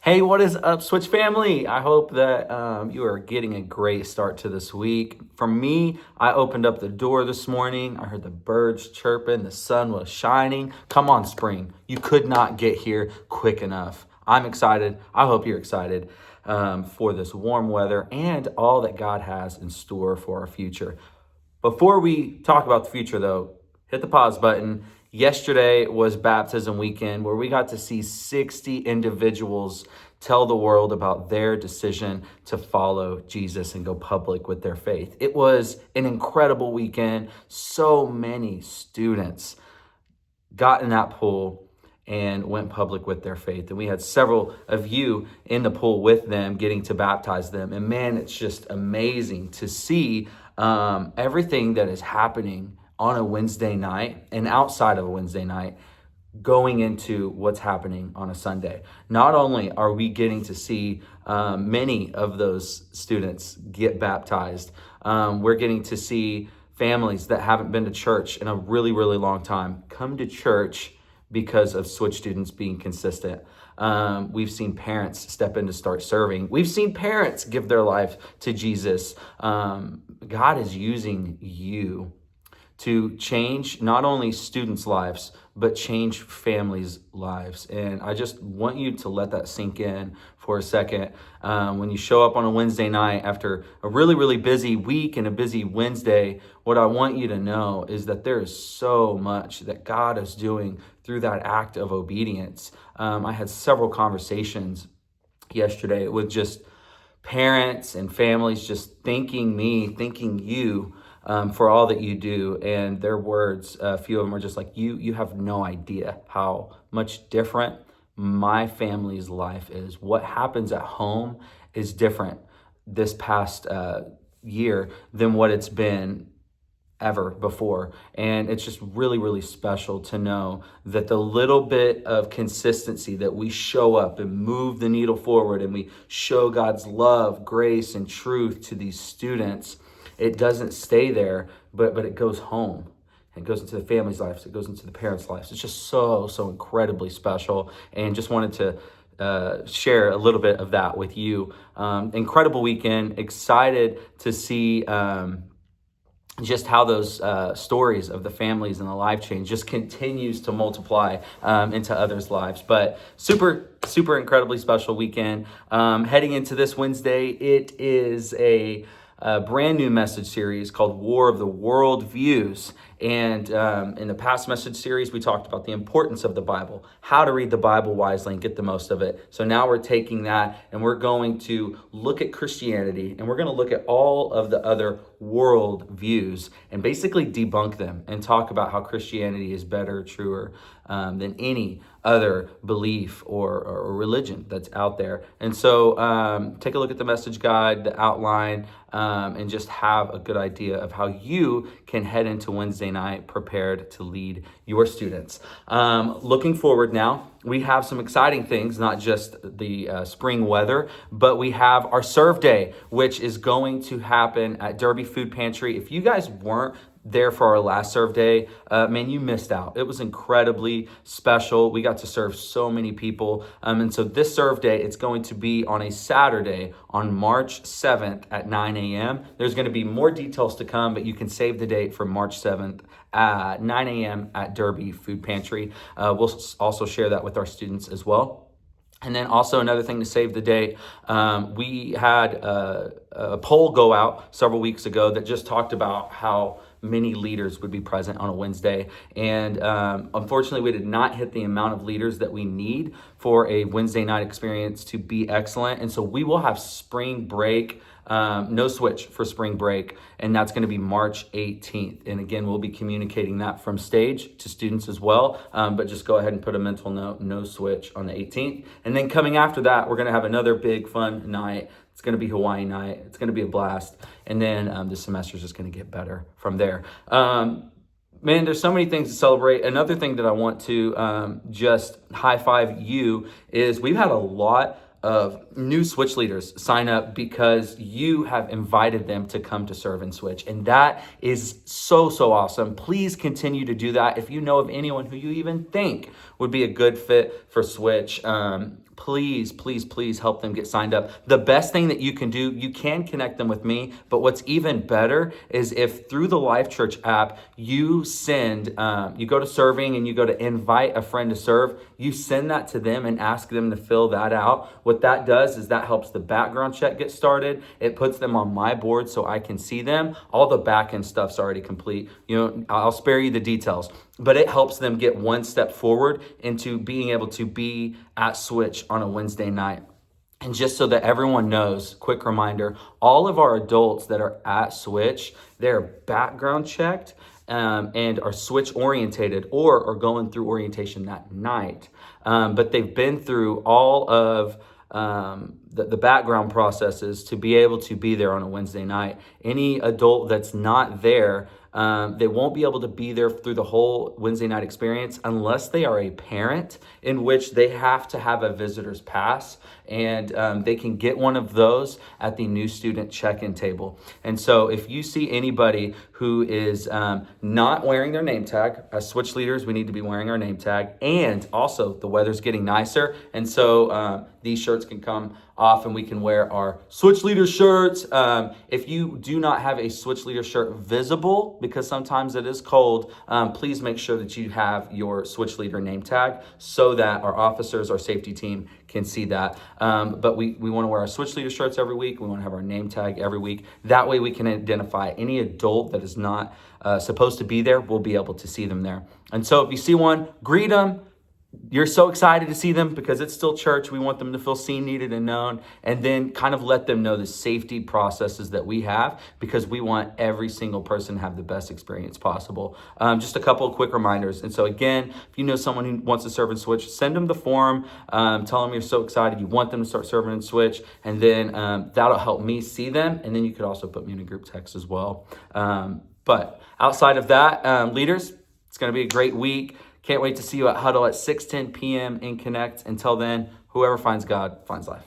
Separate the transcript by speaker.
Speaker 1: Hey, what is up, Switch family? I hope that you are getting a great start to this week. For me, I opened up the door this morning. I heard the birds chirping, the sun was shining. Come on, spring. You could not get here quick enough. I'm excited. I hope you're excited for this warm weather and all that God has in store for our future. Before we talk about the future, though, hit the pause button. Yesterday was baptism weekend where we got to see 60 individuals tell the world about their decision to follow Jesus and go public with their faith. It was an incredible weekend. So many students got in that pool and went public with their faith. And we had several of you in the pool with them, getting to baptize them. And man, it's just amazing to see everything that is happening on a Wednesday night and outside of a Wednesday night going into what's happening on a Sunday. Not only are we getting to see many of those students get baptized, we're getting to see families that haven't been to church in a really, really long time come to church because of Switch students being consistent. We've seen parents step in to start serving. We've seen parents give their life to Jesus. God is using you to change not only students' lives, but change families' lives. And I just want you to let that sink in for a second. When you show up on a Wednesday night after a really, really busy week and a busy Wednesday, what I want you to know is that there is so much that God is doing through that act of obedience. I had several conversations yesterday with just parents and families just thanking you for all that you do. And their words, a few of them are just like, you have no idea how much different my family's life is. What happens at home is different this past year than what it's been ever before. And it's just really, really special to know that the little bit of consistency that we show up and move the needle forward and we show God's love, grace, and truth to these students, it doesn't stay there, but it goes home. It goes into the family's lives. It goes into the parents' lives. It's just so incredibly special. And just wanted to share a little bit of that with you. Incredible weekend. Excited to see just how those stories of the families and the life change just continues to multiply into others' lives. But super incredibly special weekend. Heading into this Wednesday, it is a brand new message series called War of the World Views. And in the past message series, we talked about the importance of the Bible, how to read the Bible wisely and get the most of it. So now we're taking that and we're going to look at Christianity and we're going to look at all of the other world views and basically debunk them and talk about how Christianity is better, truer than any other belief or religion that's out there. And so take a look at the message guide, the outline, and just have a good idea of how you can head into Wednesday night prepared to lead your students. Looking forward now, we have some exciting things, not just the spring weather, but we have our Serve Day, which is going to happen at Derby Food Pantry. If you guys weren't there for our last Serve Day, man, you missed out. It was incredibly special. We got to serve so many people. And so this Serve Day, it's going to be on a Saturday on March 7th at 9 a.m. There's going to be more details to come, but you can save the date for March 7th at 9 a.m. at Derby Food Pantry. We'll also share that with our students as well. And then also another thing to save the date, we had a poll go out several weeks ago that just talked about how many leaders would be present on a Wednesday. And unfortunately, we did not hit the amount of leaders that we need for a Wednesday night experience to be excellent. And so we will have spring break, no switch for spring break, and that's going to be March 18th. And again, we'll be communicating that from stage to students as well, but just go ahead and put a mental note, no switch on the 18th. And then coming after that, we're going to have another big fun night. It's going to be Hawaii night. It's going to be a blast. And then the semester is just going to get better from there. Man, there's so many things to celebrate. Another thing that I want to just high five you is we've had a lot of new Switch leaders sign up because you have invited them to come to serve in Switch. And that is so awesome. Please continue to do that. If you know of anyone who you even think would be a good fit for Switch, please, please, please help them get signed up. The best thing that you can do, you can connect them with me, but what's even better is if through the Life Church app, you send, you go to serving and you go to invite a friend to serve, you send that to them and ask them to fill that out. What that does is that helps the background check get started. It puts them on my board so I can see them. All the back end stuff's already complete. I'll spare you the details, but it helps them get one step forward into being able to be at Switch on a Wednesday night. And just so that everyone knows, quick reminder, all of our adults that are at Switch, they're background checked and are Switch orientated or are going through orientation that night. But they've been through all of the background processes to be able to be there on a Wednesday night. Any adult that's not there, they won't be able to be there through the whole Wednesday night experience unless they are a parent, in which they have to have a visitor's pass, and they can get one of those at the new student check-in table. And so if you see anybody who is not wearing their name tag, as Switch leaders, we need to be wearing our name tag. And also the weather's getting nicer, and so these shirts can come off and we can wear our Switch leader shirts. If you do not have a Switch leader shirt visible, because sometimes it is cold, please make sure that you have your Switch leader name tag so that our officers, our safety team can see that. But we want to wear our Switch leader shirts every week. We want to have our name tag every week. That way we can identify any adult that is not supposed to be there. We'll be able to see them there. And so if you see one, greet them. You're so excited to see them because it's still church. We want them to feel seen, needed, and known. And then kind of let them know the safety processes that we have, because we want every single person to have the best experience possible. Just a couple of quick reminders. And so again, if you know someone who wants to serve in Switch, send them the form. Tell them you're so excited. You want them to start serving in Switch. And then that'll help me see them. And then you could also put me in a group text as well. But outside of that, leaders, it's going to be a great week. Can't wait to see you at Huddle at 6:10 p.m. in Connect. Until then, whoever finds God finds life.